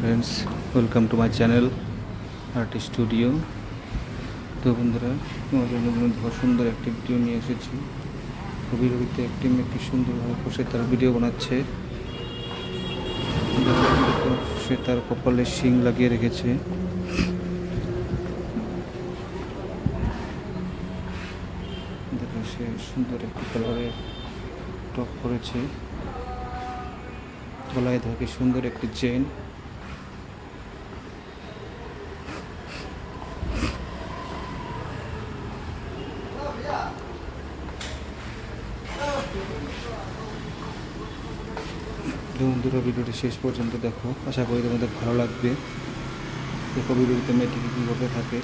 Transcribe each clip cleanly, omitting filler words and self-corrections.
Friends, welcome to my channel art studio. তো বন্ধুরা, তোমাদের জন্য সুন্দর একটি ভিডিও নিয়ে এসেছি। ভিডিওতে একটি মেয়ে কি সুন্দরভাবে বসে তার ভিডিও বানাচ্ছে। সে তার কপালে শিং লাগিয়ে রেখেছে। দেখো, সে সুন্দর একটি কালারের টপ করেছে, গলায় থাকে সুন্দর একটি চেন। বন্ধুরা, ভিডিওটি শেষ পর্যন্ত দেখো, আশা করি তোমাদের ভালো লাগবে। দেখো ভিডিওতে মেয়েটিকে কীভাবে থাকে।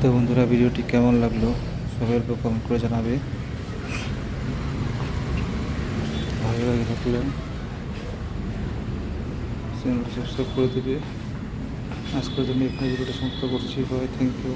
তো বন্ধুরা, ভিডিওটি কেমন লাগলো সবাই অল্প কমেন্ট করে জানাবে। ভালো লাগে থাকলে চ্যানেলটি সাবস্ক্রাইব করে দেবে। আজকের জন্য এখানে ভিডিওটা সমাপ্ত করছি। Bye, thank you.